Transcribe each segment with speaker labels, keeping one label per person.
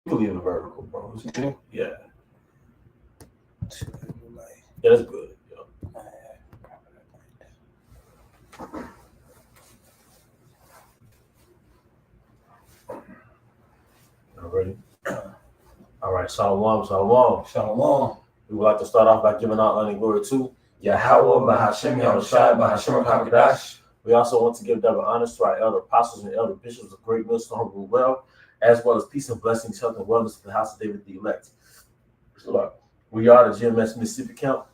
Speaker 1: can leave it vertical, bro.
Speaker 2: Okay.
Speaker 1: Yeah. Yeah, that's good. Yeah. All right. All right. Shalom, shalom.
Speaker 2: Shalom.
Speaker 1: We would like to start off by giving out honor and glory to Yahweh, Bahashem, Yahushai, Bahashem, HaKadosh. We also want to give double honors to our elder apostles and elder bishops of Great Millstone rule well, as well as peace and blessings, health and wellness for the house of David the elect. So, we are the GMS Mississippi Camp.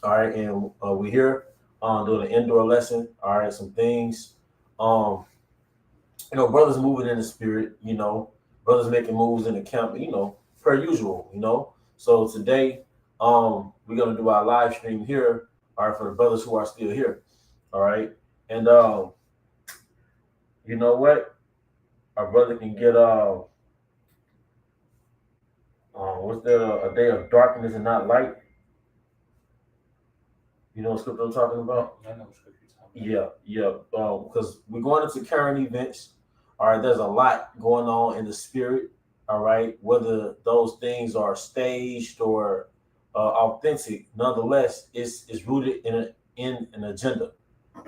Speaker 1: All right, and we're here doing an indoor lesson. All right, some things. Brothers moving in the spirit. Brothers making moves in the camp. Per usual. So today, we're gonna do our live stream here. All right, for the brothers who are still here. All right, and you know what? Our brother can get what's there a day of darkness and not light? You know what scripture I'm talking about?
Speaker 2: I know what scripture you're talking about.
Speaker 1: Yeah. Because we're going into current events. All right, there's a lot going on in the spirit. All right, whether those things are staged or authentic, nonetheless, it's rooted in an agenda.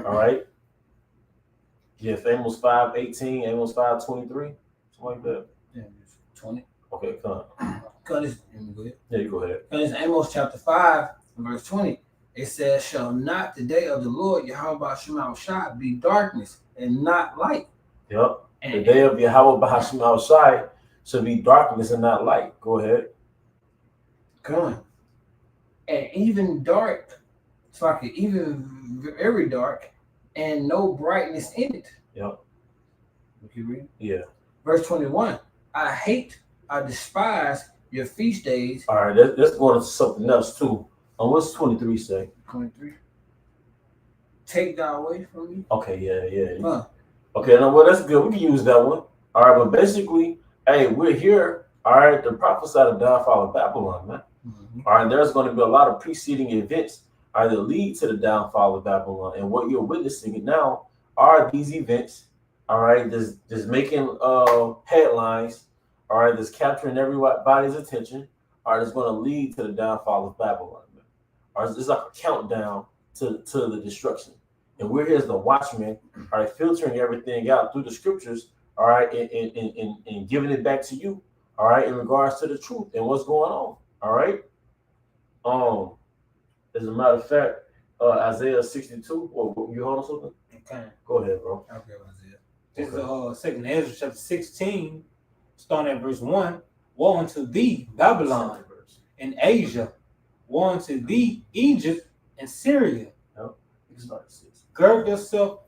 Speaker 1: All right. Yeah, Amos 5:18, Amos 5:23, something like that.
Speaker 2: Yeah, 20.
Speaker 1: Okay, come on.
Speaker 2: Let me go ahead.
Speaker 1: Yeah, you go ahead.
Speaker 2: It's Amos chapter 5, verse 20. It says, "Shall not the day of the Lord Yahweh Shema Shai be darkness and not light?"
Speaker 1: Yep. The day of Yahweh Bahashim Shai should be darkness and not light. Go ahead.
Speaker 2: Come. And even dark, it's like even very dark, and no brightness in it.
Speaker 1: Yep.
Speaker 2: You read?
Speaker 1: Yeah.
Speaker 2: Verse 21. I despise your feast days.
Speaker 1: All right, let's go into something else too. What's 23 say?
Speaker 2: 23. Take that away from me.
Speaker 1: Okay, yeah.
Speaker 2: Huh.
Speaker 1: Okay, no, well, that's good. We can use that one. All right, but basically, hey, we're here, all right, to prophesy the downfall of Babylon, man.
Speaker 2: Mm-hmm.
Speaker 1: All right, there's going to be a lot of preceding events that lead to the downfall of Babylon. And what you're witnessing now are these events, all right, just making headlines, all right, that's capturing everybody's attention, all right, it's going to lead to the downfall of Babylon, man. All right, it's like a countdown to the destruction. And we're here as the watchmen, all right, filtering everything out through the scriptures, all right, and giving it back to you, all right, in regards to the truth and what's going on, all right. As a matter of fact, Isaiah 62. Well, you hold on something?
Speaker 2: Okay.
Speaker 1: Go ahead, bro.
Speaker 2: Okay, Isaiah.
Speaker 3: This is Second Ezra chapter 16, starting at verse 1. Woe unto thee, Babylon, and Asia. Woe unto thee, Egypt and Syria. Gird yourself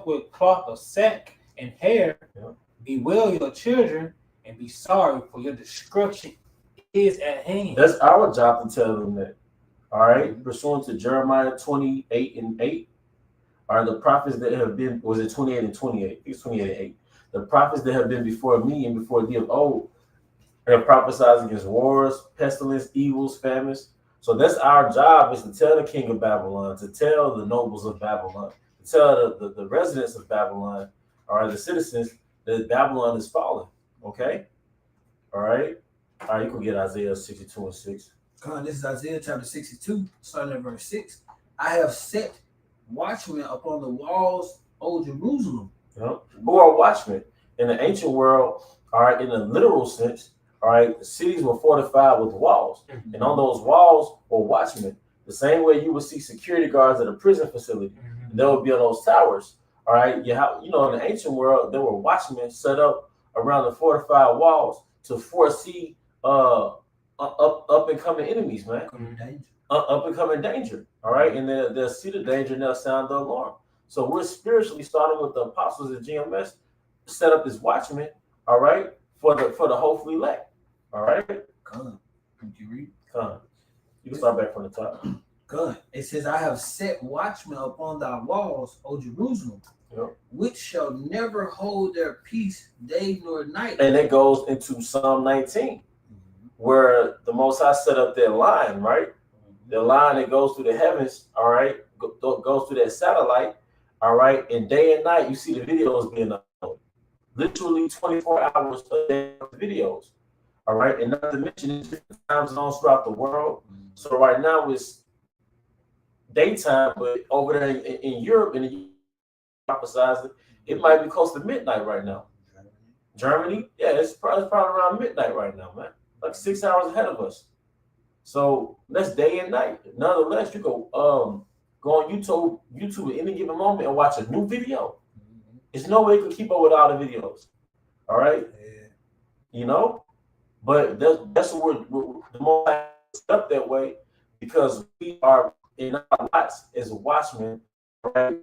Speaker 3: with cloth of sack and hair.
Speaker 1: Yep.
Speaker 3: Bewail your children and be sorry, for your destruction is at hand.
Speaker 1: That's our job to tell them that. All right, pursuant to Jeremiah 28:8. Are the prophets that have been, was it 28 and 28? It's 28 and 8. The prophets that have been before me and before thee of old have prophesied against wars, pestilence, evils, famines. So that's our job, is to tell the king of Babylon, to tell the nobles of Babylon, to tell the residents of Babylon, or the citizens, that Babylon is falling. Okay? All right? All right, you can get Isaiah 62 and 6.
Speaker 2: Come on, this is Isaiah chapter 62, starting at verse 6. I have set watchmen upon the walls, O Jerusalem.
Speaker 1: Yep. Who are watchmen? In the ancient world, all right, in a literal sense, all right, the cities were fortified with walls.
Speaker 2: Mm-hmm.
Speaker 1: And on those walls were watchmen. The same way you would see security guards at a prison facility. Mm-hmm. There would be on those towers. All right. In the ancient world, there were watchmen set up around the fortified walls to foresee up and coming enemies, man. Up and coming danger. All right. And they'll see the danger and they'll sound the alarm. So we're spiritually starting with the apostles at GMS, set up as watchmen, all right, for the hopefully elect. All right.
Speaker 2: Come. Can you read?
Speaker 1: Come. You can start back from the top.
Speaker 2: Good. It says, I have set watchmen upon thy walls, O Jerusalem,
Speaker 1: yep,
Speaker 2: which shall never hold their peace day nor night.
Speaker 1: And it goes into Psalm 19, where the Most High set up their line, right? The line that goes through the heavens, all right, goes through that satellite, all right, and day and night you see the videos being uploaded. literally 24 hours a day of videos. All right, and not to mention it's different time zones throughout the world. So right now it's daytime, but over there in Europe, and prophesizing, it might be close to midnight right now. Germany, yeah, it's probably around midnight right now, man. Like 6 hours ahead of us. So that's day and night. Nonetheless, you go on YouTube at any given moment and watch a new video. There's no way you can keep up with all the videos. All right, you know, but that's what we're the more stuck that way because we are in our lives as watchmen, right?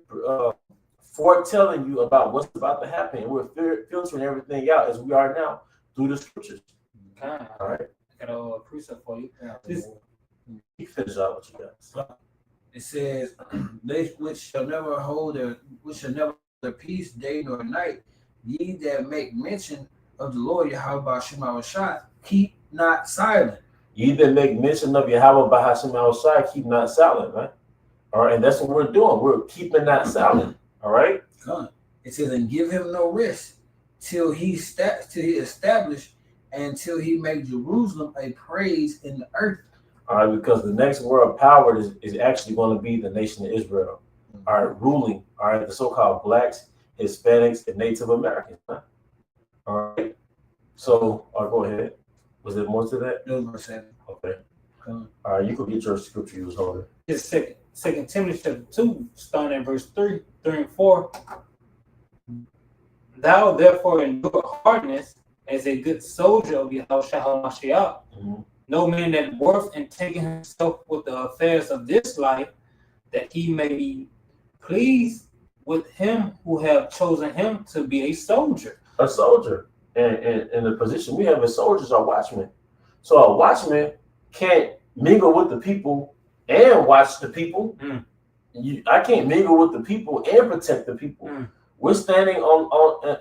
Speaker 1: Foretelling you about what's about to happen. We're filtering everything out as we are now through the scriptures.
Speaker 3: Okay.
Speaker 1: All right.
Speaker 3: I got a precept for you.
Speaker 1: You finish out what you got.
Speaker 2: It says, "They which shall never hold their peace day nor night, ye that make mention of the Lord Yahweh Shema Shai, keep not silent."
Speaker 1: You that make mention of Yahweh Bahashim Shai, keep not silent, man. All right, and that's what we're doing. We're keeping not silent. All right.
Speaker 2: It says, "And give him no rest till he establish, and till he make Jerusalem a praise in the earth."
Speaker 1: All right, because the next world power is actually going to be the nation of Israel. All right, ruling. All right, the so-called blacks, Hispanics, and Native Americans. Huh? All right. So, go ahead. Was there more to that?
Speaker 2: No, verse 7.
Speaker 1: Okay. All right, you could get your scripture you was holding.
Speaker 3: It's Second Timothy chapter 2, starting at verse 3 and 4. Thou therefore endure hardness as a good soldier of Yahushua HaMashiach. No man that worth in taking himself with the affairs of this life, that he may be pleased with him who have chosen him to be a soldier.
Speaker 1: A soldier. And in the position we have as soldiers are watchmen. So a watchman can't mingle with the people and watch the people. I can't mingle with the people and protect the people. We're standing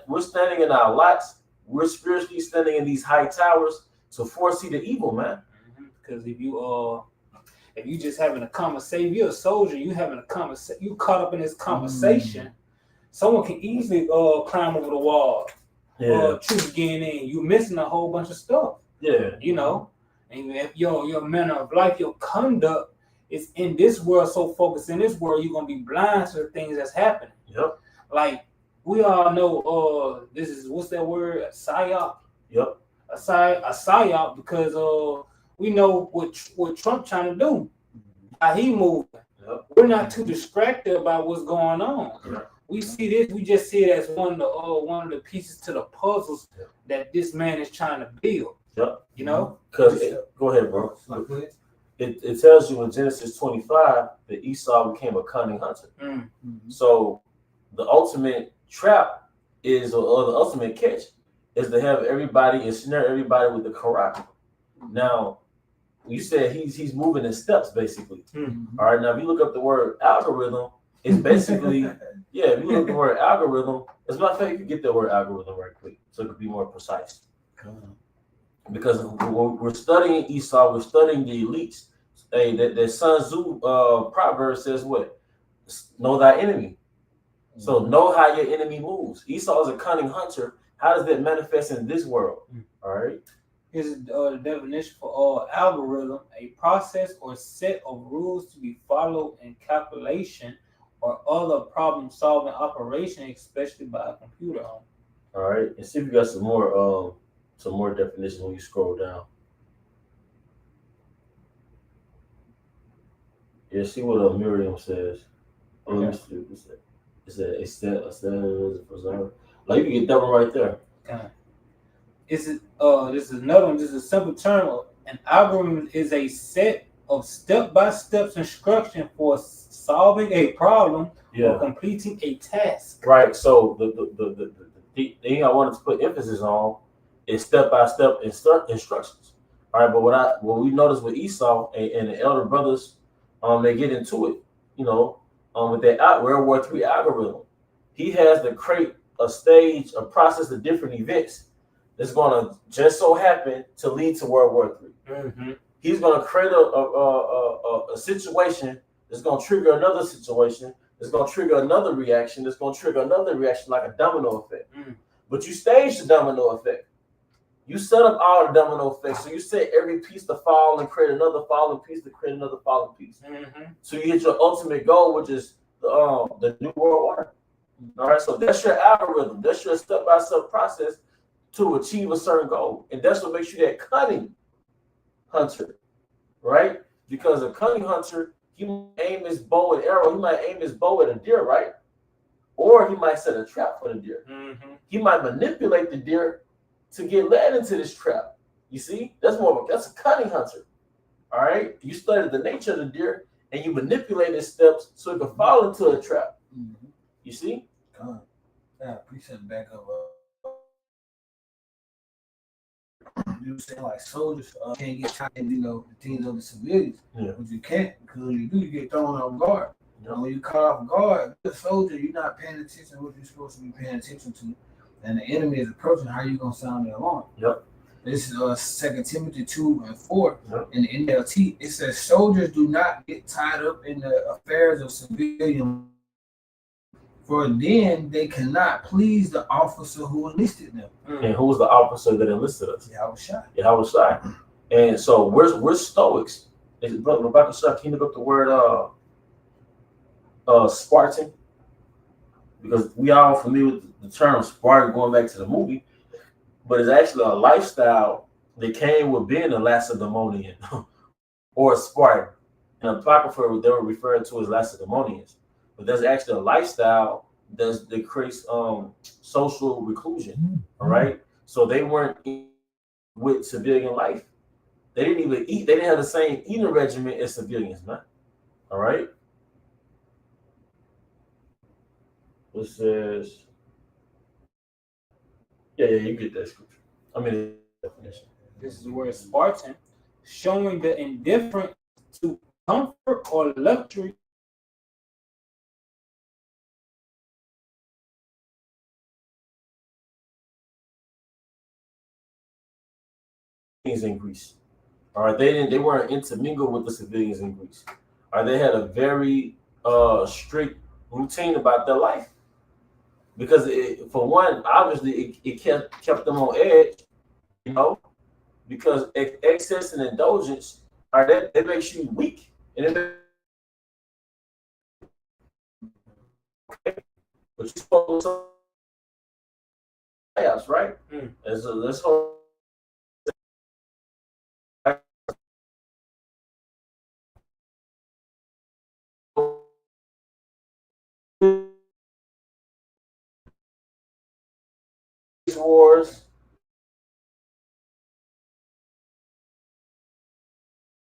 Speaker 1: we're standing in our lots. We're spiritually standing in these high towers to foresee the evil, man.
Speaker 3: Because if you just having a conversation, you're a soldier, you having a conversation, you caught up in this conversation, someone can easily climb over the wall. Truth getting in, you missing a whole bunch of stuff.
Speaker 1: Yeah.
Speaker 3: You know, and if your manner of life, your conduct is in this world, so focused in this world, you're gonna be blind to the things that's happening.
Speaker 1: Yep.
Speaker 3: Like we all know, this is what's that word? A psyop.
Speaker 1: Yep.
Speaker 3: A psyop because we know what Trump trying to do. How he moving.
Speaker 1: Yep.
Speaker 3: We're not too distracted about what's going on.
Speaker 1: Yep.
Speaker 3: We see this. We just see it as one of the pieces to the puzzles that this man is trying to build.
Speaker 1: Yep.
Speaker 3: You know.
Speaker 1: Because go ahead, bro. It tells you in Genesis 25 that Esau became a cunning hunter. So the ultimate trap is, or the ultimate catch, is to have everybody and snare everybody with the Quran. Now, you said he's moving in steps, basically. All right. Now, if you look up the word algorithm, it's basically if you look at the word algorithm, as a matter of fact, you can get the word algorithm right quick, so it could be more precise. Because we're studying Esau, we're studying the elites. Hey, that Sun Tzu proverb says what? Know thy enemy. So know how your enemy moves. Esau is a cunning hunter. How does that manifest in this world? All right.
Speaker 3: Here's the definition for algorithm: a process or set of rules to be followed in calculation or other problem-solving operation, especially by a computer.
Speaker 1: All right. And see if you got some more definitions when you scroll down. Yeah, see what Miriam says. Let me see what it says. It said like you can get that one right there.
Speaker 3: Okay. This is another one. This is a simple term. An algorithm is a set of step-by-step instruction for solving a problem or completing a task.
Speaker 1: Right. So the thing I wanted to put emphasis on is step-by-step instructions. All right. But what we noticed with Esau and the elder brothers, they get into it, with that World War III algorithm. He has to create a process of different events that's going to just so happen to lead to World War III. He's going to create a situation that's going to trigger another situation, that's going to trigger another reaction, that's going to trigger another reaction, like a domino effect. But you stage the domino effect. You set up all the domino effects. So you set every piece to fall and create another falling piece to create another falling piece. So you hit your ultimate goal, which is the new world order. All right. So that's your algorithm. That's your step-by-step process to achieve a certain goal. And that's what makes you that cunning hunter, right? Because a cunning hunter, he might aim his bow and arrow. He might aim his bow at a deer, right? Or he might set a trap for the deer. He might manipulate the deer to get led into this trap. You see, that's a cunning hunter. All right, you study the nature of the deer and you manipulate his steps so it can fall into a trap. You see?
Speaker 2: Yeah, appreciate back up. You saying like soldiers can't get tied in, the things of the civilians.
Speaker 1: Yeah.
Speaker 2: But you can't, because when you do, you get thrown off guard.
Speaker 1: Yeah.
Speaker 2: When you caught off guard, you're a soldier, you're not paying attention to what you're supposed to be paying attention to. And the enemy is approaching, how you gonna sound the alarm?
Speaker 1: Yep.
Speaker 2: This is 2 Timothy 2:4
Speaker 1: Yep.
Speaker 2: in the NLT. It says soldiers do not get tied up in the affairs of civilians, for then they cannot please the officer who enlisted them.
Speaker 1: And who's the officer that enlisted us?
Speaker 2: Yeah, I was shot.
Speaker 1: Yahweh Shai. And so we're Stoics. But Rebecca Shah, can you look up the word Spartan? Because we all familiar with the term Spartan going back to the movie, but it's actually a lifestyle that came with being a Lacedaemonian or a Spartan. And Apocrypha, they were referred to as Lacedaemonians, but there's actually a lifestyle that creates social reclusion. All right, so they weren't with civilian life. They didn't even eat. They didn't have the same eating regimen as civilians, man. All right. It says, yeah, you get that scripture. I mean, the definition.
Speaker 3: This is the word Spartan, showing the indifference to comfort or luxury.
Speaker 1: Things in Greece. All right, they weren't intermingled with the civilians in Greece. All right, they had a very strict routine about their life. Because for one, obviously it kept them on edge, because excess and indulgence, all right, that makes you weak, and but you're supposed to playoffs, right? And so let's hope. Wars.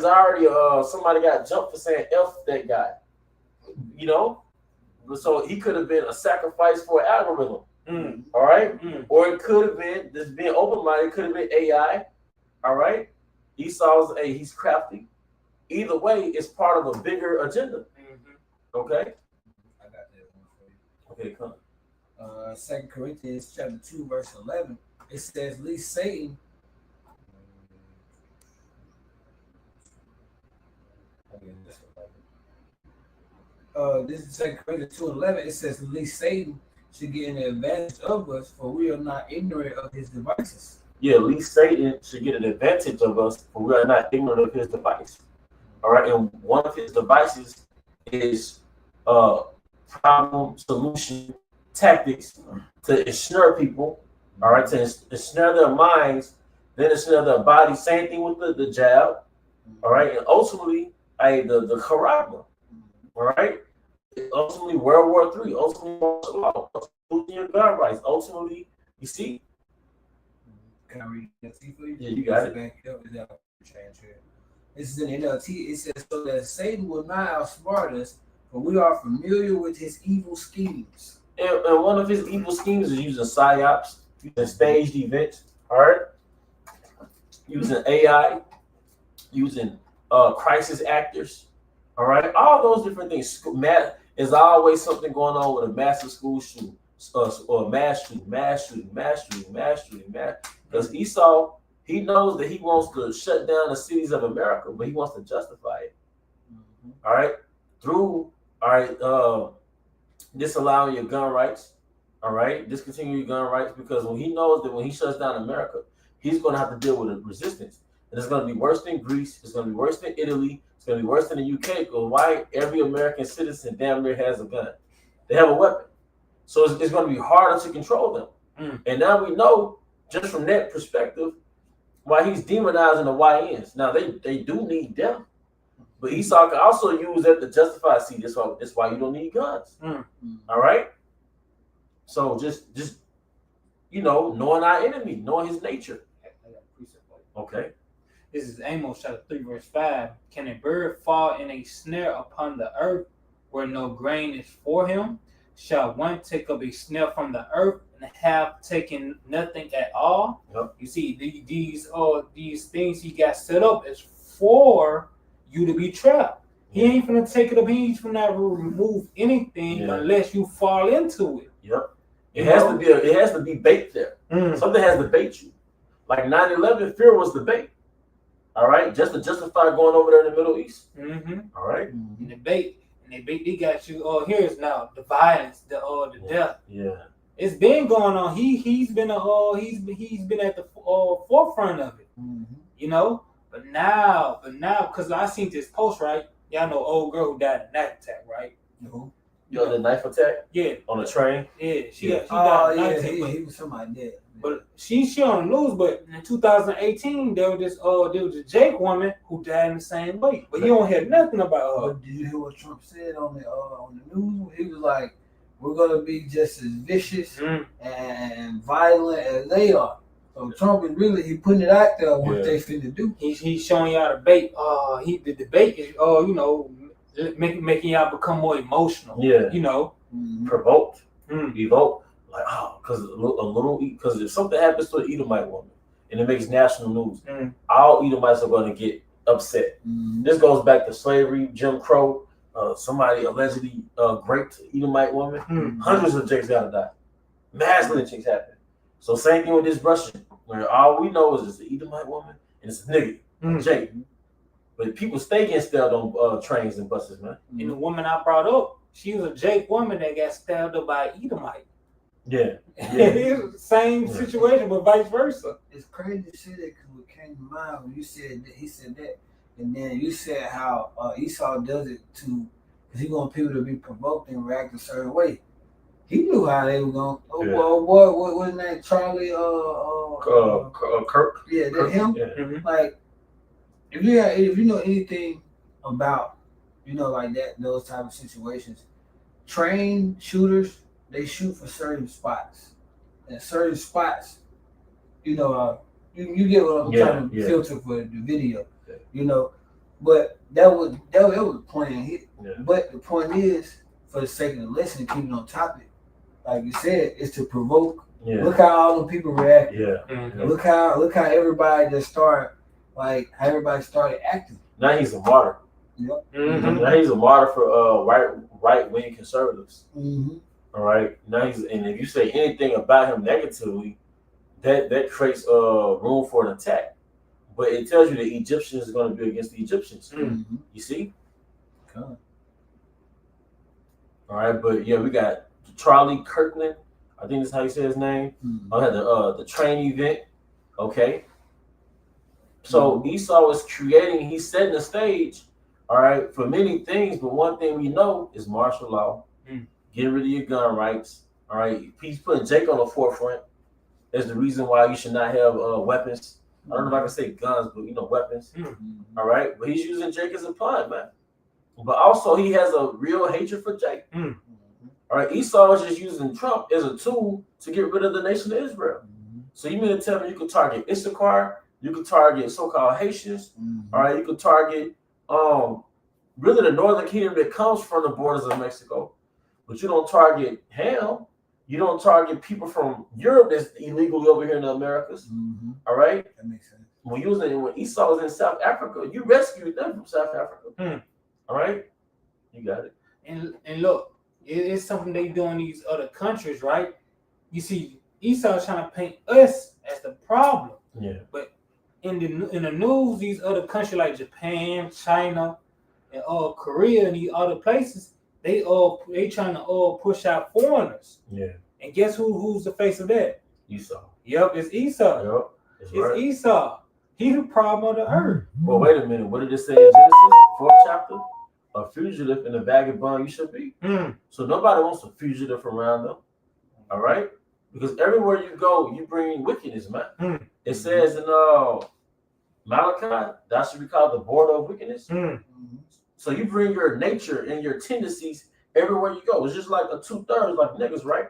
Speaker 1: Already, somebody got jumped for saying F that guy, so he could have been a sacrifice for an algorithm. All right, or it could have been this being open-minded. It could have been AI. All right, Esau's he's crafty. Either way, it's part of a bigger agenda. Okay,
Speaker 2: I got that one for you.
Speaker 1: Okay, come.
Speaker 2: 2 Corinthians chapter 2, verse 11. It says, "Least Satan." This is 2 Corinthians 2:11. It says, "Least Satan should get an advantage of us, for we are not ignorant of his devices."
Speaker 1: Yeah, at least Satan should get an advantage of us, for we are not ignorant of his device. All right, and one of his devices is problem solution tactics to ensnare people. All right, to ensnare their minds, then ensnare their body. Same thing with the jab. All right, and ultimately, the charagma. All right, ultimately World War III. Ultimately, martial law. Ultimately, your gun rights. Ultimately, you see.
Speaker 2: Can I read that for you?
Speaker 1: Yeah, you got it.
Speaker 2: This is in NLT. It says, "So that Satan will not outsmart us, for we are familiar with his evil schemes."
Speaker 1: And one of his evil schemes is using psyops, using staged events, all right? Using AI, using crisis actors, all right? All those different things. Math is always something going on with a massive school shooting, or mass shooting. Because Esau, he knows that he wants to shut down the cities of America, but he wants to justify it. All right? Through, disallowing your gun rights, All right, discontinue your gun rights because when he knows that when he shuts down America, he's going to have to deal with a resistance, and it's going to be worse than Greece. It's going to be worse than Italy. It's going to be worse than the UK. Because why every American citizen damn near has a gun? They have a weapon, so it's going to be harder to control them. And now we know just from that perspective why he's demonizing the YNs. Now they do need them, but Esau can also use that to justify. See, that's why you don't need guns. All right. So just knowing our enemy, knowing his nature. Okay.
Speaker 3: This is Amos chapter 3, verse 5. Can a bird fall in a snare upon the earth where no grain is for him? Shall one take up a snare from the earth and have taken nothing at all?
Speaker 1: Yep.
Speaker 3: You see, these things he got set up is for you to be trapped. He ain't finna take it up. He's finna remove anything unless you fall into it.
Speaker 1: Yep. It has to be bait there. Something has to bait you. Like 9/11, fear was the bait. All right, just to justify going over there in the Middle East. All right.
Speaker 3: And the bait, they got you. Oh, here's now the violence, the death.
Speaker 1: Yeah.
Speaker 3: It's been going on. He's been at the forefront of it. You know. But now, because I seen this post, right? Y'all know old girl who died in a knife attack, right?
Speaker 1: The knife attack?
Speaker 3: Yeah.
Speaker 1: On the train?
Speaker 3: Yeah. She died in a knife attack.
Speaker 2: He was somebody dead.
Speaker 3: But she on the news. But in 2018, there was a Jake woman who died in the same way. But you don't hear nothing about her.
Speaker 2: But did you hear what Trump said on the news? He was like, "We're gonna be just as vicious and violent as they are." So Trump is he putting it out there what they finna do.
Speaker 3: He's showing y'all the bait. The debate is making y'all become more emotional.
Speaker 1: Yeah. Provoked, evoke. Like, because if something happens to an Edomite woman and it makes national news, all Edomites are going to get upset. This goes back to slavery, Jim Crow. Somebody allegedly raped an Edomite woman. Hundreds of Jakes got to die. Mass lynchings happen. So same thing with this Russian, where all we know is it's an Edomite woman and it's a nigga, a Jake. But people stay getting stabbed on trains and buses, man.
Speaker 3: And the woman I brought up, she was a Jake woman that got stabbed up by an Edomite.
Speaker 1: Yeah.
Speaker 3: Same situation, but vice versa.
Speaker 2: It's crazy to say that because what came to mind when you said that, he said that, and then you said how Esau does it because he want people to be provoked and react a certain way. He knew how they were going. What his name? Charlie.
Speaker 1: Kirk.
Speaker 2: Yeah, that him.
Speaker 1: Yeah.
Speaker 2: Like, if you know anything about, like that, those type of situations, trained shooters, they shoot for certain spots, and certain spots, you get what I'm trying to filter for the video, But that was a planned hit. Yeah. But the point is, for the sake of the lesson, keeping on topic, like you said, is to provoke. Yeah. Look how all the people reacted. Yeah. Look how everybody just started, how everybody started acting.
Speaker 1: Now he's a martyr. Yep. Now he's a martyr for right wing conservatives. All right. Now and if you say anything about him negatively, that creates room for an attack. But it tells you the Egyptians are going to be against the Egyptians. You see? Okay. All right, but yeah, we got Charlie Kirkland. I think that's how you say his name. I had the train event. Okay. So Esau is he's setting the stage, all right, for many things, but one thing we know is martial law. Get rid of your gun rights. All right. He's putting Jake on the forefront as the reason why you should not have weapons. I don't know if I can say guns, but weapons. All right. But he's using Jake as a pawn, man. But also he has a real hatred for Jake. All right. Esau is just using Trump as a tool to get rid of the nation of Israel. So you mean to tell me you could target Issachar, you could target so-called Haitians, all right, you could target really the northern kingdom that comes from the borders of Mexico, but you don't target Ham. You don't target people from Europe that's illegally over here in the Americas. All right?
Speaker 2: That makes sense.
Speaker 1: When Esau was in South Africa, you rescued them from South Africa. All right? You got it.
Speaker 3: And look, it's something they do in these other countries, right? You see, Esau trying to paint us as the problem.
Speaker 1: Yeah.
Speaker 3: But in the news, these other countries like Japan, China, and Korea, and these other places, they trying to push out foreigners.
Speaker 1: Yeah.
Speaker 3: And guess who's the face of that?
Speaker 1: Esau.
Speaker 3: Yep, it's Esau.
Speaker 1: Yep. That's
Speaker 3: It's
Speaker 1: right.
Speaker 3: Esau. He the problem of the earth.
Speaker 1: Well, wait a minute. What did it say in Genesis 4th chapter? A fugitive and a vagabond you should be. So nobody wants a fugitive around them. All right? Because everywhere you go, you bring wickedness, man. It says in Malachi, that should be called the border of wickedness. So you bring your nature and your tendencies everywhere you go. It's just like a 2/3, like niggas, right?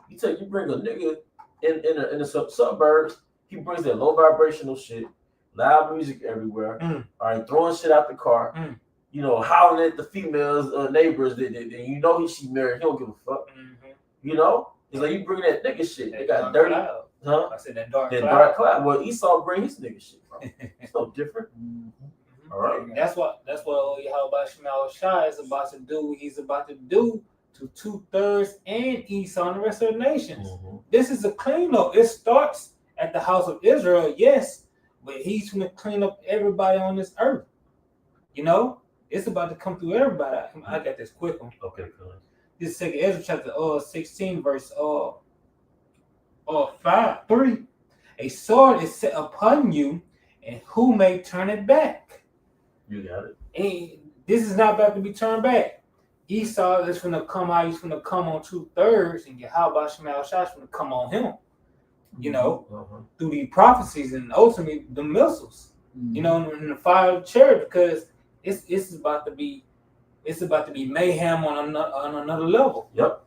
Speaker 1: You bring a nigga in the suburbs, he brings that low vibrational shit, loud music everywhere. All right, throwing shit out the car. You know, howling at the females, neighbors that you know she married. He don't give a fuck. You know, it's like you bring that nigga shit. They got dirty, huh?
Speaker 3: I said that dark
Speaker 1: That
Speaker 3: cloud.
Speaker 1: dark cloud. Well, Esau bring his nigga shit, bro. It's no different. All right.
Speaker 3: That's what Yahweh Shemel Shai is about to do. He's about to do to 2/3 and Esau and the rest of the nations. This is a cleanup. It starts at the house of Israel, yes, but he's going to clean up everybody on this earth. You know, it's about to come through everybody. I got this quick one.
Speaker 1: Okay, cool.
Speaker 3: This is 2nd Ezra chapter 16, verse 3. A sword is set upon you, and who may turn it back?
Speaker 1: You got it.
Speaker 3: And this is not about to be turned back. Esau is going to come out. He's going to come on 2/3, and Yahweh Shemel Shai is going to come on him. You know, through the prophecies and ultimately the missiles. You know, in the fire of the church, because it's about to be mayhem on another level.
Speaker 1: Yep.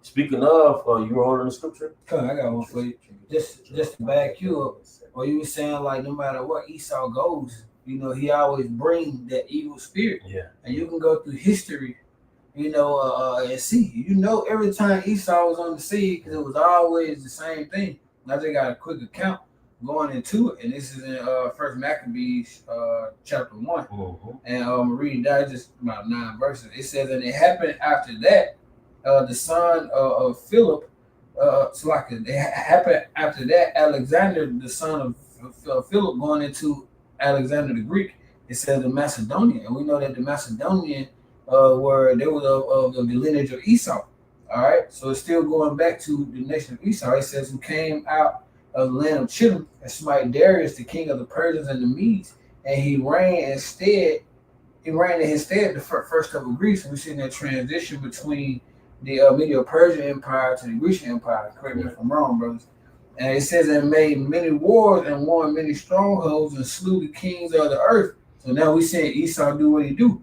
Speaker 1: Speaking of, you were holding the scripture.
Speaker 2: I got one for you. Just to back you up. Or you were saying like no matter what Esau goes, you know, he always brings that evil spirit.
Speaker 1: Yeah.
Speaker 2: And you can go through history, you know, and see. You know, every time Esau was on the scene, because it was always the same thing. I just got a quick account going into it, and this is in First Maccabees chapter 1. And I'm reading that just about 9 verses. It says, and it happened after that, the son of Philip, it happened after that, Alexander, the son of Philip, going into Alexander the Greek. It says the Macedonian, and we know that the Macedonian they were of the lineage of Esau. All right, so it's still going back to the nation of Esau. It says who came out of the land of Chittim and smite Darius, the king of the Persians and the Medes, and he reigned in his stead the first of Greece. And we see that transition between the Medo-Persian Empire to the Grecian Empire. Correct me if I'm wrong, brothers. And it says it made many wars and won many strongholds and slew the kings of the earth. So now we see Esau do what he do.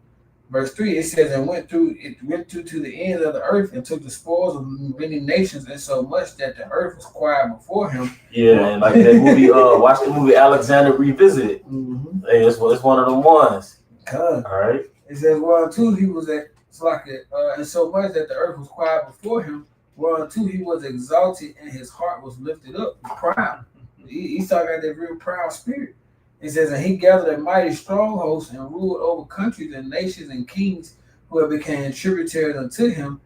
Speaker 2: Verse 3, it says, and went through to the ends of the earth and took the spoils of many nations, and so much that the earth was quiet before him.
Speaker 1: Yeah, and like that movie, watch the movie Alexander Revisited. Hey, it's one of them ones. All right.
Speaker 2: It says, well, too, he was at and so much that the earth was quiet before him. Well, too, he was exalted and his heart was lifted up, proud. Esau got that real proud spirit. It says, and he gathered a mighty strong host and ruled over countries and nations and kings who had become tributaries unto him.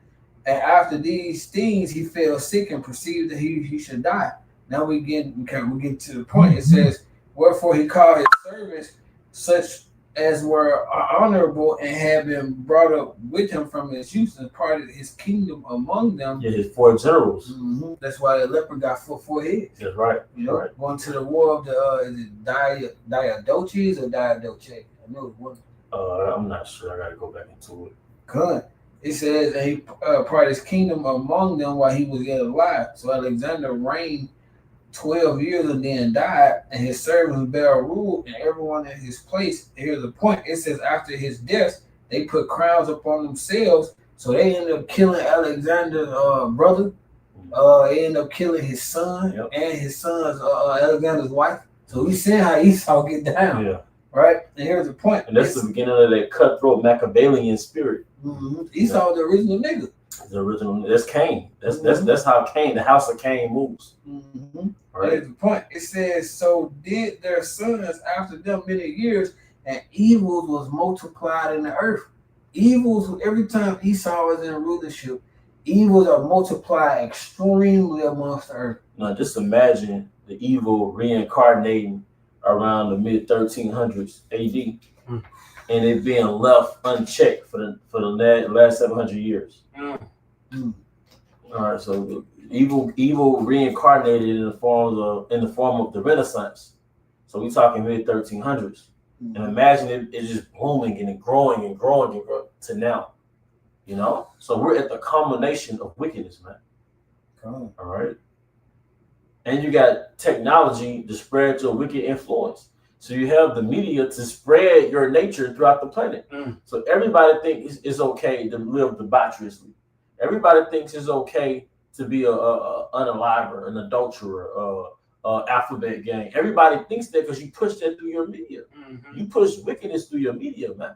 Speaker 2: And after these things, he fell sick and perceived that he should die. Now we get to the point. It says, wherefore he called his servants such as were honorable and had been brought up with him from his youth and parted his kingdom among them.
Speaker 1: Yeah, his 4 generals.
Speaker 2: That's why the leopard got 4 heads.
Speaker 1: That's right.
Speaker 2: You know, going to the war of the is it Diadoches or Diadoche? I know it's one.
Speaker 1: I'm not sure. I gotta go back into it.
Speaker 2: Good. It says that he parted his kingdom among them while he was yet alive. So Alexander reigned 12 years and then died, and his servants bare rule, and everyone in his place. Here's the point. It says after his death, they put crowns upon themselves. So they ended up killing Alexander's brother. They ended up killing his son and his son's Alexander's wife. So we see how Esau get down.
Speaker 1: Yeah.
Speaker 2: Right? And here's the point.
Speaker 1: And that's the beginning of that cutthroat Machiavellian spirit.
Speaker 2: Esau, the original nigga.
Speaker 1: The original. That's Cain. That's how Cain, the house of Cain, moves. Right.
Speaker 2: Here's the point. It says, so did their sons after them many years, and evils was multiplied in the earth. Evils, every time Esau was in rulership, evils are multiplied extremely amongst the earth.
Speaker 1: Now, just imagine the evil reincarnating around the mid 1300s AD, and it being left unchecked for the last 700 years. All right, so evil reincarnated in the form of the Renaissance. So we talking mid 1300s, and imagine it just blooming and growing and growing and growing to now. You know, so we're at the culmination of wickedness, man.
Speaker 2: Come
Speaker 1: All right, and you got technology to spread your wicked influence. So you have the media to spread your nature throughout the planet. So everybody thinks it's okay to live debaucherously. Everybody thinks it's okay to be a unaliver, an adulterer, alphabet gang. Everybody thinks that because you push that through your media. You push wickedness through your media, man.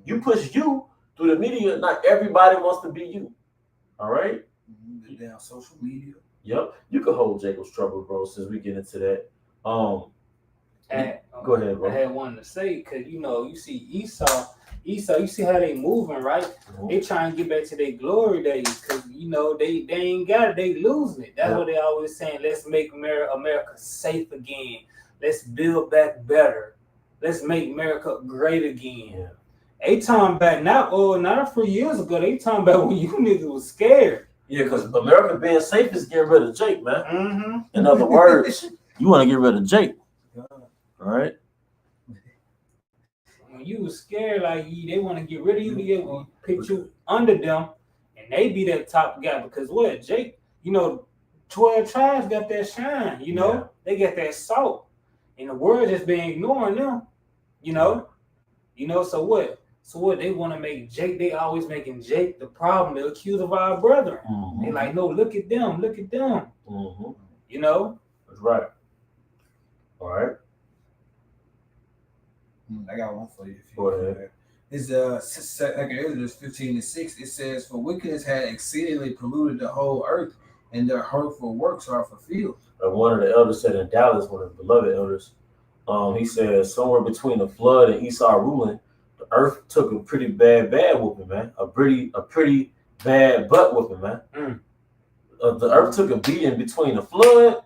Speaker 1: You push you through the media. Not everybody wants to be you. All right?
Speaker 2: The damn social media.
Speaker 1: Yep. You can hold Jacob's trouble, bro, since we get into that. Go ahead, bro.
Speaker 3: I had one to say because you see Esau, you see how they moving, right?
Speaker 1: Mm-hmm.
Speaker 3: They trying to get back to their glory days because they ain't got it, they losing it. That's what they always saying. Let's make America safe again. Let's build back better. Let's make America great again.
Speaker 1: Yeah.
Speaker 3: They talking back now, not a few years ago. They talking about when you niggas was scared.
Speaker 1: Yeah, because America being safe is getting rid of Jake, man.
Speaker 3: Mm-hmm.
Speaker 1: In other words, you want to get rid of Jake. All right.
Speaker 3: When you was scared, like they want to get rid of you, they put you under them, and they be that top guy because what Jake, 12 tribes got that shine, they got that salt, and the world just been ignoring them, So what? So what? They want to make Jake. They always making Jake the problem, the accuser of our brethren.
Speaker 1: Mm-hmm.
Speaker 3: They like, no, look at them.
Speaker 1: Mm-hmm. That's right. All right.
Speaker 2: I got one for you.
Speaker 1: Go ahead.
Speaker 2: It's 2 Ezra 15:6. It says, "For wickedness had exceedingly polluted the whole earth, and their hurtful works are fulfilled."
Speaker 1: One of the elders said in Dallas, one of the beloved elders, he said somewhere between the flood and Esau ruling, the earth took a pretty bad whooping, man. A pretty bad butt whooping, man. The earth took a beating between the flood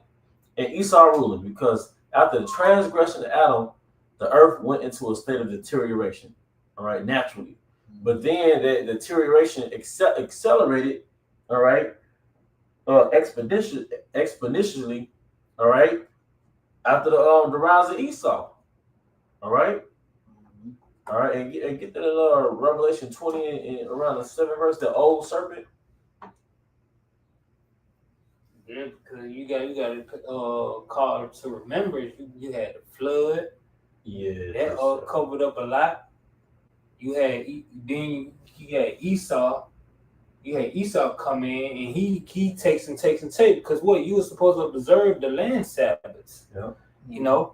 Speaker 1: and Esau ruling because after the transgression of Adam, the earth went into a state of deterioration, all right, naturally. But then the deterioration accelerated, all right, exponentially, all right, after the rise of Esau, all right, and get that in Revelation 20 and around the 7th verse, the old serpent.
Speaker 3: Yeah, because you got to call to remember you had the flood.
Speaker 1: Yeah,
Speaker 3: that covered up a lot. You had Esau. You had Esau come in and he takes because what you were supposed to observe the land Sabbaths.
Speaker 1: Yeah.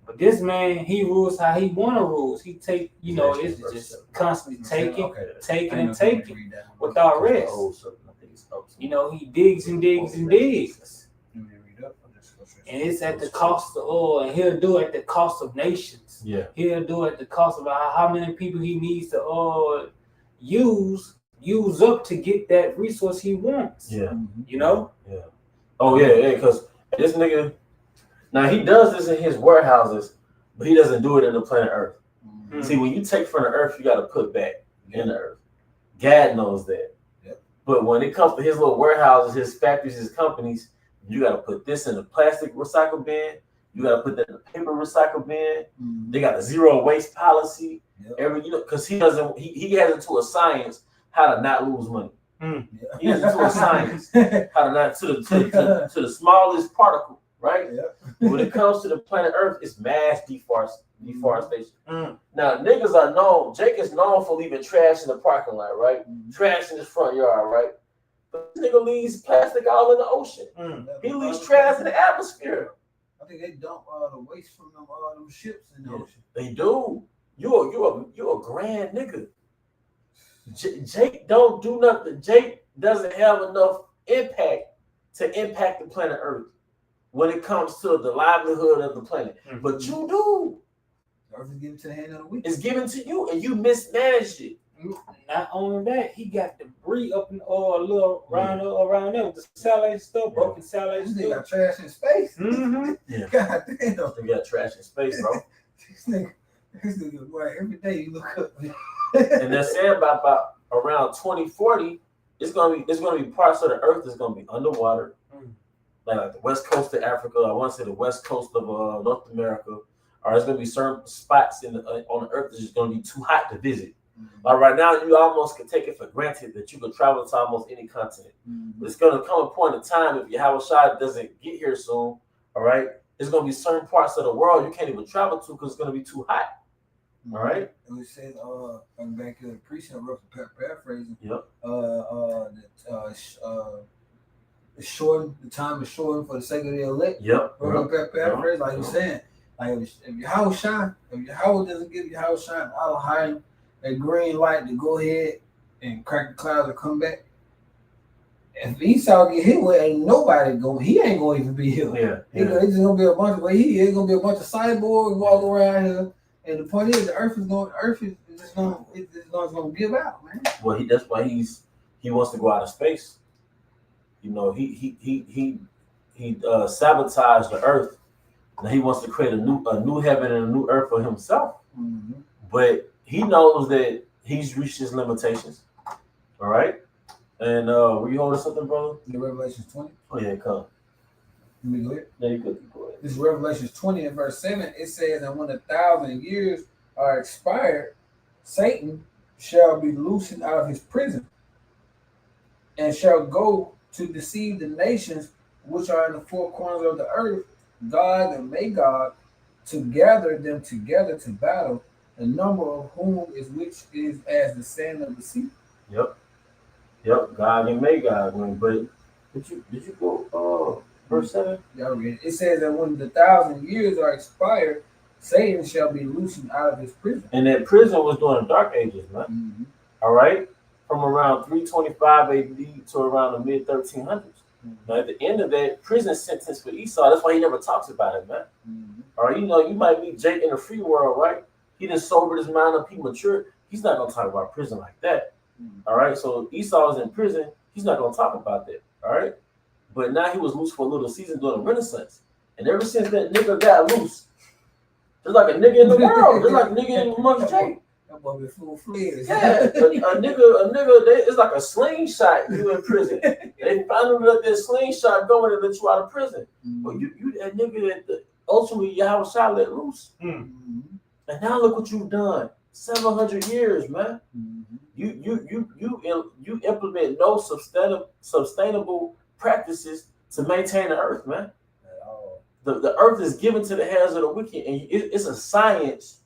Speaker 3: But this man, he rules how he wanna rule. He take it's just constantly taking without rest. He digs and digs and digs. And it's at the cost of oil, and he'll do it at the cost of nations.
Speaker 1: Yeah.
Speaker 3: He'll do it at the cost of how many people he needs to use up to get that resource he wants.
Speaker 1: Yeah.
Speaker 3: Yeah.
Speaker 1: Oh yeah, because this nigga, now he does this in his warehouses, but he doesn't do it in the planet Earth. Mm-hmm. See, when you take from the earth, you got to put back in the earth. God knows that. Yep. But when it comes to his little warehouses, his factories, his companies, you got to put this in the plastic recycle bin. You got to put that in the paper recycle bin. Mm-hmm. They got a zero waste policy. Yep. Because he has into a science how to not lose money. He has into a science how to not to the smallest particle, right? Yep. When it comes to the planet Earth, it's mass deforestation. Now niggas are known. Jake is known for leaving trash in the parking lot, right? Trash in his front yard, right? But this nigga leaves plastic all in the ocean. He leaves trash in the atmosphere.
Speaker 2: I think they dump the waste from them ships in the ocean.
Speaker 1: They do. You a grand nigga. Jake don't do nothing. Jake doesn't have enough impact to impact the planet Earth when it comes to the livelihood of the planet. Mm-hmm. But you do.
Speaker 2: The Earth is given to the hand of the weak.
Speaker 1: It's given to you, and you mismanaged it.
Speaker 3: Not only that, he got debris up in a little around there with the satellite stuff, broken satellite stuff.
Speaker 2: They got trash in space.
Speaker 3: Mm-hmm.
Speaker 2: Yeah. God damn.
Speaker 1: They got trash in space, bro.
Speaker 2: this nigga, boy, every day you look up.
Speaker 1: And they're saying about around 2040, it's gonna be parts of the earth that's gonna be underwater, like the west coast of Africa. I want to say the west coast of North America. Or it's gonna be certain spots on the earth that's just gonna be too hot to visit. Like right now, you almost can take it for granted that you can travel to almost any continent. But it's gonna come a point in time if Yahweh Shai doesn't get here soon. All right, there's gonna be certain parts of the world you can't even travel to because it's gonna be too hot. All right.
Speaker 2: And we said, I'm back to the precept, paraphrasing.
Speaker 1: Yep.
Speaker 2: The time is shortened for the sake of the elect.
Speaker 1: Yep.
Speaker 2: Paraphrase, like you're saying. Like if Yahweh doesn't give Yahweh Shai all high that green light to go ahead and crack the clouds and come back. If Esau get hit with, ain't nobody going. He ain't going to even be here.
Speaker 1: Yeah.
Speaker 2: It's just gonna be a bunch of it's gonna be a bunch of cyborgs walking around here. And the point is, the earth is just gonna give out, man.
Speaker 1: Well, that's why he wants to go out of space. You know, he sabotaged the earth. Now he wants to create a new heaven and a new earth for himself.
Speaker 2: Mm-hmm.
Speaker 1: But he knows that he's reached his limitations. All right. And were you holding something, brother?
Speaker 2: The Revelation 20.
Speaker 1: Oh yeah, come.
Speaker 2: Let me go ahead.
Speaker 1: Yeah, you could go ahead.
Speaker 2: This is Revelation 20 and verse 7. It says, and when 1,000 years are expired, Satan shall be loosened out of his prison and shall go to deceive the nations which are in the four corners of the earth, God and Magog, to gather them together to battle, the number of whom which is as the sand of the sea.
Speaker 1: Yep, God and Magog. But did you go verse 7?
Speaker 2: Y'all read it. It says that when 1,000 years are expired, Satan shall be loosened out of his prison.
Speaker 1: And that prison was during the Dark Ages, man.
Speaker 2: Mm-hmm.
Speaker 1: All right, from around 325 AD to around the mid 1300s. Now, at the end of that prison sentence for Esau, that's why he never talks about it, man.
Speaker 2: Mm-hmm.
Speaker 1: Or you might meet Jake in the free world, right? He done sobered his mind up, he matured. He's not gonna talk about prison like that.
Speaker 2: Mm-hmm.
Speaker 1: All right. So Esau is in prison, he's not gonna talk about that. All right. But now he was loose for a little season during the Renaissance. And ever since that nigga got loose, there's like a nigga in the world. There's like a nigga amongst Jake.
Speaker 2: That boy be full fledged.
Speaker 1: Yeah, a nigga, it's like a slingshot. You in prison. They finally let that slingshot go and let you out of prison.
Speaker 2: Mm-hmm.
Speaker 1: But you that nigga that ultimately Yahweh Shai let loose.
Speaker 2: Mm-hmm.
Speaker 1: And now look what you've done. 700 years, man.
Speaker 2: Mm-hmm.
Speaker 1: You implement no sustainable practices to maintain the earth, man. The earth is given to the hands of the wicked, and it's a science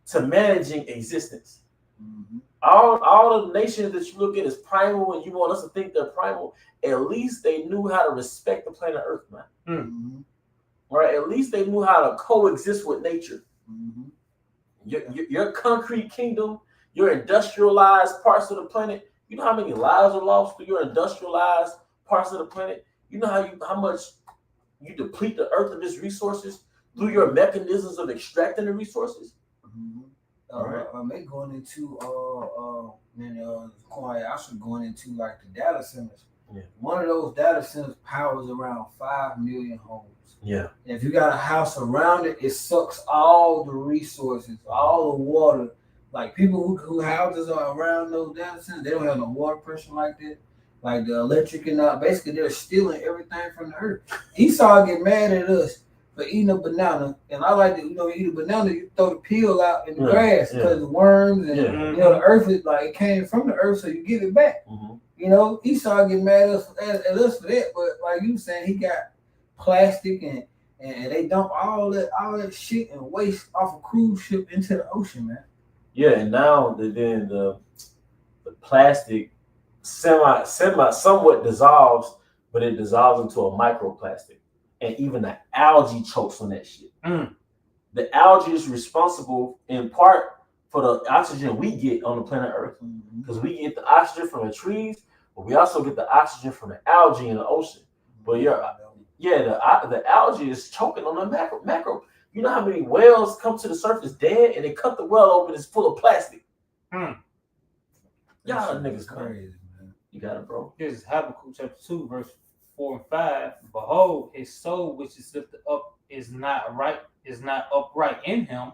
Speaker 1: to managing existence.
Speaker 2: Mm-hmm.
Speaker 1: All the nations that you look at as primal, and you want us to think they're primal, at least they knew how to respect the planet Earth, man.
Speaker 2: Mm-hmm.
Speaker 1: Right? At least they knew how to coexist with nature.
Speaker 2: Mm-hmm.
Speaker 1: Your concrete kingdom, your industrialized parts of the planet, you know how many lives are lost through your industrialized parts of the planet? You know how much you deplete the earth of its resources through your mechanisms of extracting the resources?
Speaker 2: Mm-hmm.
Speaker 1: Right.
Speaker 2: I may going into going into like the data centers.
Speaker 1: Yeah.
Speaker 2: One of those data centers powers around 5 million homes.
Speaker 1: Yeah.
Speaker 2: And if you got a house around it, it sucks all the resources, all the water. Like people who houses are around those data centers, they don't have no water pressure like that. Like the electric and basically they're stealing everything from the earth. Esau get mad at us for eating a banana, and I like to, you eat a banana, you throw the peel out in the grass because the worms and the earth is like it came from the earth, so you give it back. Mm-hmm. Esau get mad at us for that, but like you saying, he got plastic and they dump all that shit and waste off a cruise ship into the ocean, man.
Speaker 1: Yeah, and now the plastic somewhat dissolves, but it dissolves into a microplastic. And even the algae chokes on that shit. The algae is responsible in part for the oxygen we get on the planet Earth. Because we get the oxygen from the trees, but we also get the oxygen from the algae in the ocean. But the algae is choking on the macro. You know how many whales come to the surface dead and they cut the well open, it's full of plastic. Y'all niggas crazy, man. You got it, bro.
Speaker 3: Here's Habakkuk chapter 2, verse 4 and 5. Behold, his soul which is lifted up is not upright in him,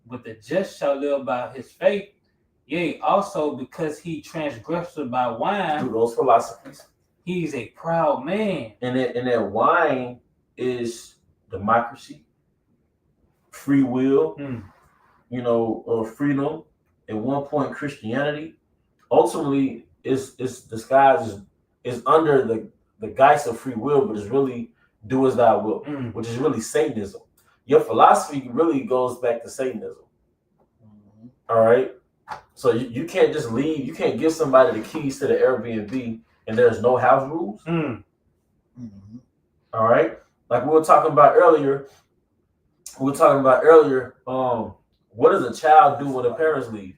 Speaker 3: but the just shall live by his faith, Yea, also because he transgressed by wine,
Speaker 1: through those philosophies.
Speaker 3: he's a proud man.
Speaker 1: And that wine is democracy, free will, freedom. At one point, Christianity. Ultimately, is disguised is under the guise of free will, but it's really do as thou will, which is really Satanism. Your philosophy really goes back to Satanism. All right. So you can't just leave. You can't give somebody the keys to the Airbnb and there's no house rules. All right. Like we were talking about earlier. What does a child do when the parents leave?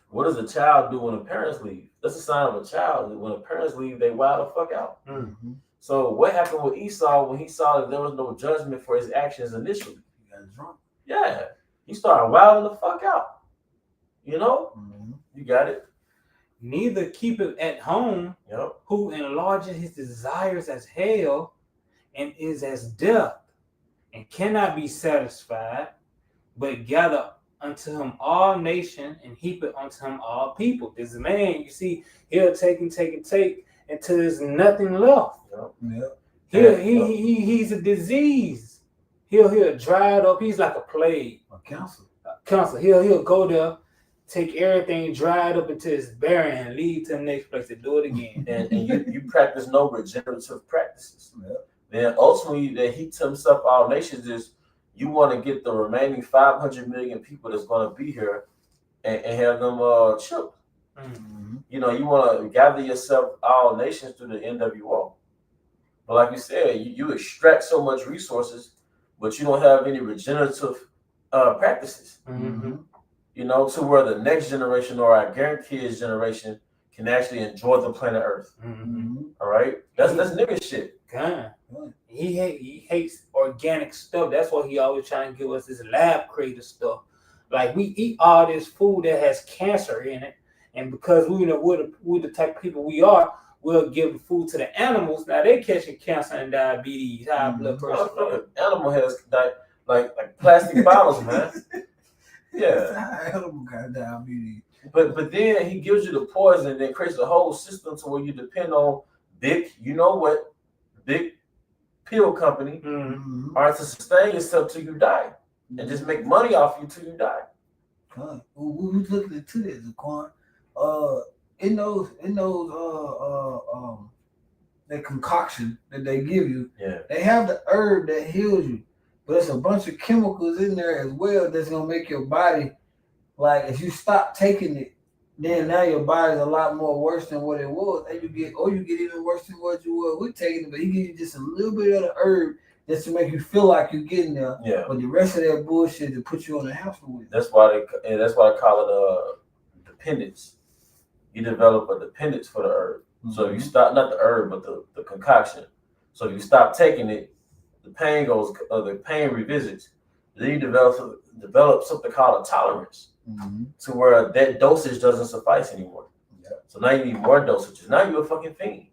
Speaker 1: What does a child do when the parents leave? That's a sign of a child. When the parents leave, they wild the fuck out. So what happened with Esau when he saw that there was no judgment for his actions initially?
Speaker 2: He got drunk.
Speaker 1: Yeah. He started wilding the fuck out. You got it.
Speaker 3: Neither keepeth at home, who enlarges his desires as hell, and is as death, and cannot be satisfied, but gather unto him all nations, and heap it unto him all people. This man, you see, he'll take until there's nothing left. He's a disease. He'll dry it up. He's like a plague.
Speaker 2: A cancer.
Speaker 3: He'll go there, take everything, dry it up until it's barren, and leave to the next place to do it again.
Speaker 1: and you practice no regenerative practices. Then ultimately, that he to himself all nations is you want to get the remaining 500 million people that's going to be here and have them chipped. You want to gather yourself all nations through the NWO. But like you said, you extract so much resources, but you don't have any regenerative practices. To where the next generation or our grandkids' generation can actually enjoy the planet Earth. All right, that's nigga shit.
Speaker 3: He hates organic stuff. That's why he always trying to give us this lab created stuff. Like we eat all this food that has cancer in it, and because we're the type of people we are, we'll give the food to the animals. Now they catching cancer and diabetes, high blood pressure.
Speaker 1: Animal has like plastic bottles, man. Yeah.
Speaker 2: Animal got diabetes.
Speaker 1: But then he gives you the poison that creates a whole system to where you depend on big pill company to sustain yourself till you die and just make money off you till you die.
Speaker 2: Who's looking into this, Zaquan? In those the concoction that they give you, they have the herb that heals you, but there's a bunch of chemicals in there as well that's gonna make your body, like if you stop taking it, then now your body's a lot more worse than what it was, and you get even worse than what you were with taking it. But he gives you just a little bit of the herb just to make you feel like you're getting there.
Speaker 1: Yeah.
Speaker 2: But the rest of that bullshit to put you on the house with.
Speaker 1: That's why they call it dependence. You develop a dependence for the herb. So if you stop, not the herb, but the concoction. So if you stop taking it, the pain revisits. Then you develop something called a tolerance. To where that dosage doesn't suffice anymore. So now you need more dosages. Now you're a fucking fiend.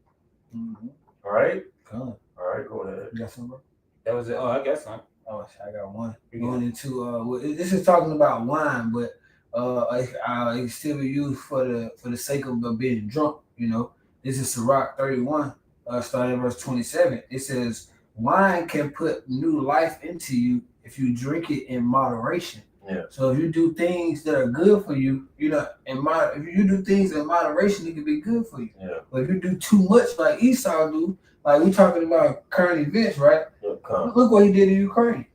Speaker 1: All right?
Speaker 2: All
Speaker 1: right, go ahead.
Speaker 2: You got some, bro?
Speaker 3: That was it. Oh, I got some.
Speaker 2: Oh, I got one. Going into this is talking about wine, but it still be used for the sake of being drunk. This is Sirach 31, starting verse 27. It says, "Wine can put new life into you if you drink it in moderation."
Speaker 1: Yeah.
Speaker 2: So if you do things that are good for you, if you do things in moderation, it can be good for you.
Speaker 1: Yeah.
Speaker 2: But if you do too much, like Esau do, like we talking about current events, right? Look what he did in Ukraine.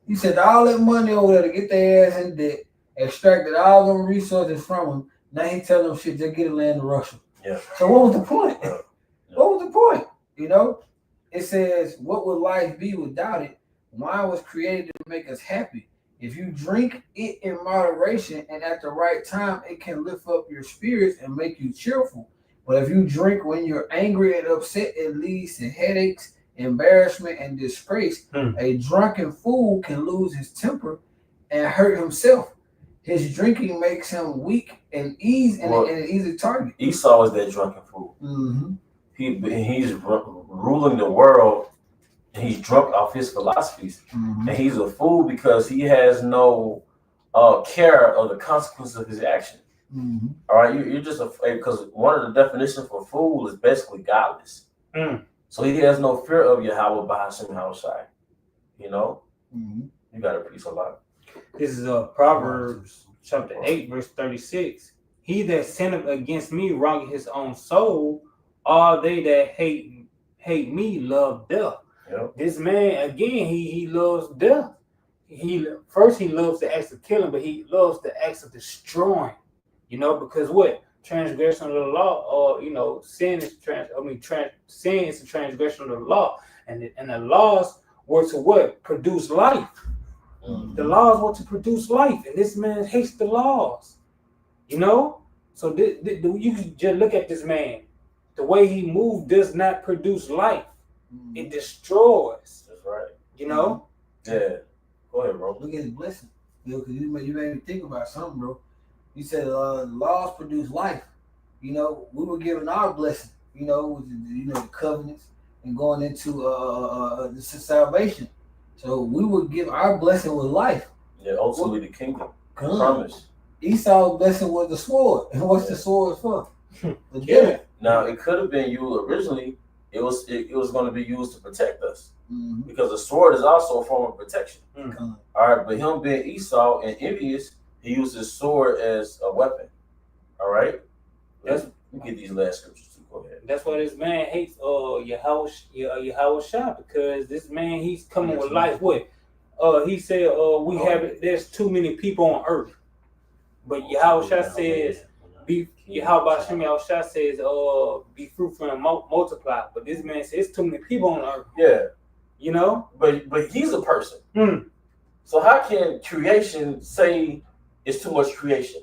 Speaker 2: He sent all that money over there to get their ass in debt, extracted all them resources from them. Now he telling them shit, just get it land to Russia.
Speaker 1: Yeah.
Speaker 2: So what was the point?
Speaker 1: Yeah.
Speaker 2: What was the point? It says, what would life be without it? Wine was created to make us happy. If you drink it in moderation and at the right time, it can lift up your spirits and make you cheerful. But if you drink when you're angry and upset, it leads to headaches, embarrassment, and disgrace. A drunken fool can lose his temper and hurt himself. His drinking makes him weak and an easy target.
Speaker 1: Esau is that drunken fool. He's ruling the world. And he's drunk off his philosophies, and he's a fool because he has no care of the consequences of his action.
Speaker 2: Mm-hmm.
Speaker 1: All right, you're just afraid because one of the definitions for fool is basically godless. So he has no fear of Yahweh Bahashim Haushai. You know, you got to preach a lot.
Speaker 3: This is Proverbs chapter 8, verse 36. He that sinneth against me wrongeth his own soul. All they that hate me love death.
Speaker 1: Yep.
Speaker 3: This man, again, he loves death. He loves the acts of killing, but he loves the acts of destroying. You know, because what? Transgression of the law, or you know, sin is sin is a transgression of the law, and the laws were to what? Produce life.
Speaker 1: Mm-hmm.
Speaker 3: The laws were to produce life, and this man hates the laws. You know, so you can just look at this man. The way he moved does not produce life; it destroys.
Speaker 1: That's right.
Speaker 3: You know.
Speaker 1: Yeah. Go ahead, bro.
Speaker 2: Look at his blessing. You know, because you made me think about something, bro. You said laws produce life. You know, we were given our blessing. You know, with the covenants and going into this is salvation. So we would give our blessing with life.
Speaker 1: Yeah, ultimately the kingdom. Promise.
Speaker 2: Esau's blessing was the sword. And what's the sword for?
Speaker 1: Yeah. Now it could have been you originally. It was going to be used to protect us because the sword is also a form of protection. All right, but him being Esau and envious, he used his sword as a weapon. All right, let's get these last scriptures too. Go ahead.
Speaker 3: That's why this man hates Yahweh Shah, because this man, he's coming with life. What? He said there's too many people on earth, but Yahweh Shah says Yahweh Shah says be fruitful and multiply. But this man says it's too many people on earth.
Speaker 1: Yeah,
Speaker 3: you know.
Speaker 1: But he's a person. So how can creation say it's too much creation?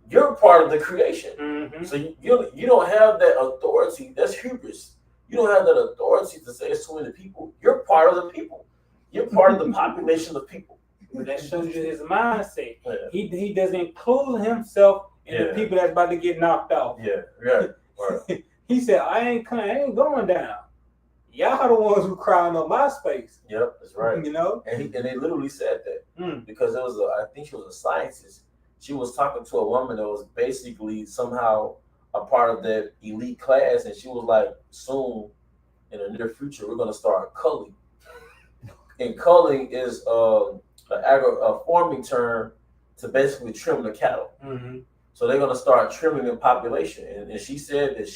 Speaker 1: You're part of the creation. So you don't have that authority. That's hubris. You don't have that authority to say it's too many people. You're part of the people. You're part of the population of people.
Speaker 3: But that shows you his mindset.
Speaker 1: Yeah.
Speaker 3: He doesn't include himself in the people that's about to get knocked off.
Speaker 1: Yeah, right.
Speaker 3: He said, I ain't going down. Y'all are the ones who crying on my space.
Speaker 1: Yep, that's right.
Speaker 3: You know?
Speaker 1: And they literally said that because it was I think she was a scientist. She was talking to a woman that was basically somehow a part of that elite class, and she was like, soon in the near future, we're going to start culling. And culling is a farming term to basically trim the cattle. So they're going to start trimming in population. And she said that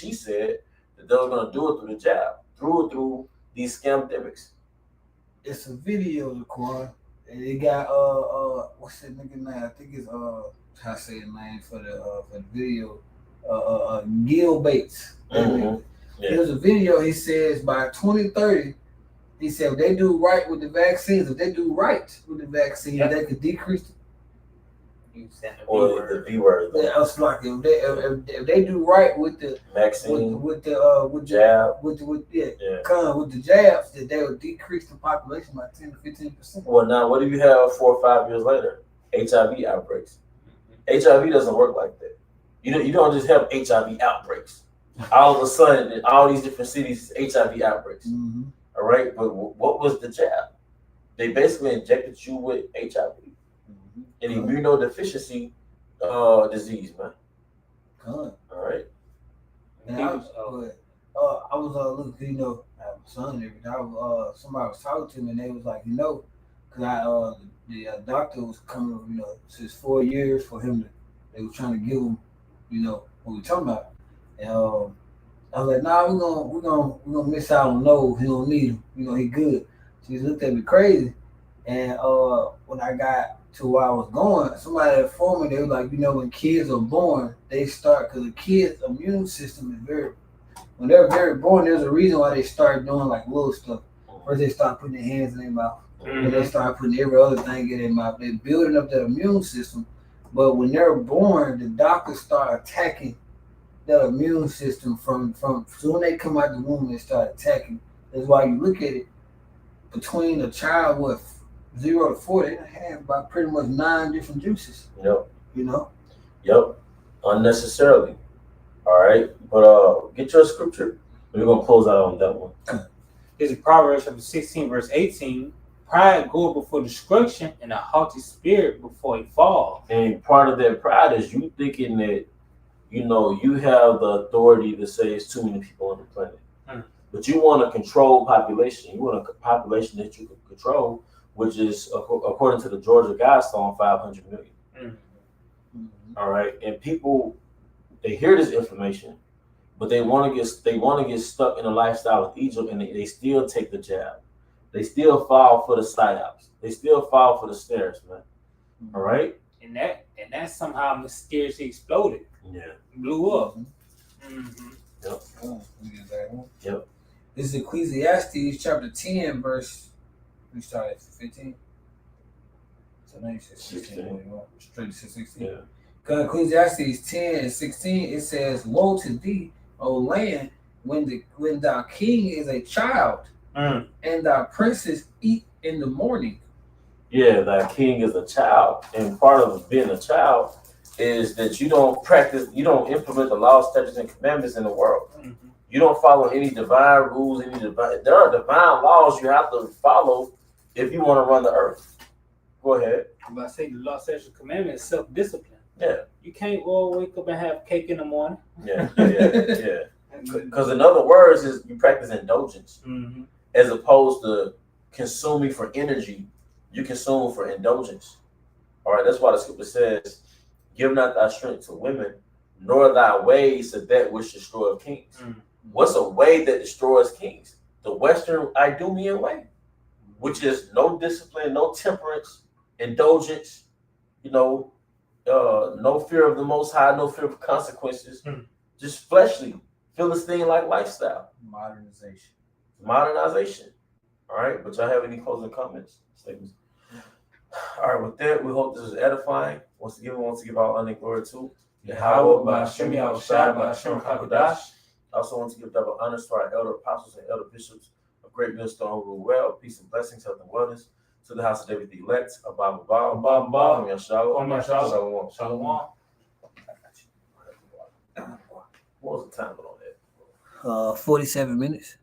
Speaker 1: they were going to do it through the jab, through these scamdemics.
Speaker 2: It's a video, Quan. And it got what's that nigga name? I think it's how I say the name for the video. Gil Bates. There's a video. He says by 2030, he said if they do right with the vaccines, they could decrease.
Speaker 1: Or the V word.
Speaker 2: Yeah, I was like, if they do right with the
Speaker 1: vaccine,
Speaker 2: with the
Speaker 1: jab,
Speaker 2: with the jabs, that they would decrease the population by 10 to 15%.
Speaker 1: Well, now what do you have 4 or 5 years later? HIV outbreaks. HIV doesn't work like that. You don't just have HIV outbreaks. All of a sudden, in all these different cities, HIV outbreaks. All right, but what was the jab? They basically injected you with HIV. An immunodeficiency disease, man. All right.
Speaker 2: And I was looking, I have a son and everything. Somebody was talking to me, and they was like, because the doctor was coming, since 4 years for him they were trying to give him, what we talking about. And I was like, nah, we're gonna miss out on those. He don't need him. He good. So he looked at me crazy. And when I got to where I was going, somebody informed me, they were like, when kids are born, they start, because the kid's immune system is when they're very born, there's a reason why they start doing like little stuff. First they start putting their hands in their mouth. And they start putting every other thing in their mouth. They're building up that immune system. But when they're born, the doctors start attacking that immune system so when they come out the womb, they start attacking. That's why you look at it, between a child with 0 to 4, they have about pretty much 9 different juices.
Speaker 1: Yep.
Speaker 2: Yep.
Speaker 1: Unnecessarily. All right. But get your scripture. We're gonna close out on that one.
Speaker 3: This is Proverbs chapter 16, verse 18. pride goeth before destruction, and a haughty spirit before a fall.
Speaker 1: And part of that pride is you thinking that, you know, you have the authority to say it's too many people on the planet. But you want a controlled population. You want a population that you can control, which is, according to the Georgia Guidestone, 500 million. All right. And people, they hear this information, but they want to get stuck in a lifestyle of Egypt, and they still take the jab. They still fall for the psyops. They still fall for the snares, man. All right.
Speaker 3: And that somehow mysteriously exploded.
Speaker 1: Yeah.
Speaker 3: Blew up.
Speaker 1: Yep. Yep.
Speaker 2: This is Ecclesiastes chapter 10, verse. We started at 15. So now you said 16. Straight to 16.
Speaker 1: Yeah.
Speaker 2: Because Ecclesiastes 10 and 16, it says, "Woe to thee, O land, when thy king is a child, and thy princes eat in the morning."
Speaker 1: Yeah, thy king is a child, and part of being a child is that you don't implement the laws, statutes, and commandments in the world. You don't follow any divine rules, there are divine laws you have to follow if you want to run the earth. Go ahead.
Speaker 3: But I say the law, statutes, and commandments is self-discipline.
Speaker 1: Yeah.
Speaker 3: You can't all wake up and have cake in the morning.
Speaker 1: Yeah. Because in other words, is you practice indulgence as opposed to consuming for energy. You consume for indulgence. All right. That's why the scripture says, "Give not thy strength to women, nor thy ways to that which destroyeth kings." What's a way that destroys kings? The Western Idumean way, which is no discipline, no temperance, indulgence, no fear of the Most High, no fear of consequences, just fleshly, Philistine-like lifestyle. Modernization. All right, but y'all have any closing comments, statements? All right, with that, we hope this is edifying. Once again, we want to give all honor and glory to Yahweh, by Hashem Yahushua, by Hashem HaKadosh. I also want to give double honors to our elder apostles and elder bishops of Great Millstone who rule well. Peace and blessings, health and wellness to the house of David the elect. Abba,
Speaker 3: Shalom.
Speaker 1: Shalom. What was the time on that?
Speaker 2: 47 minutes.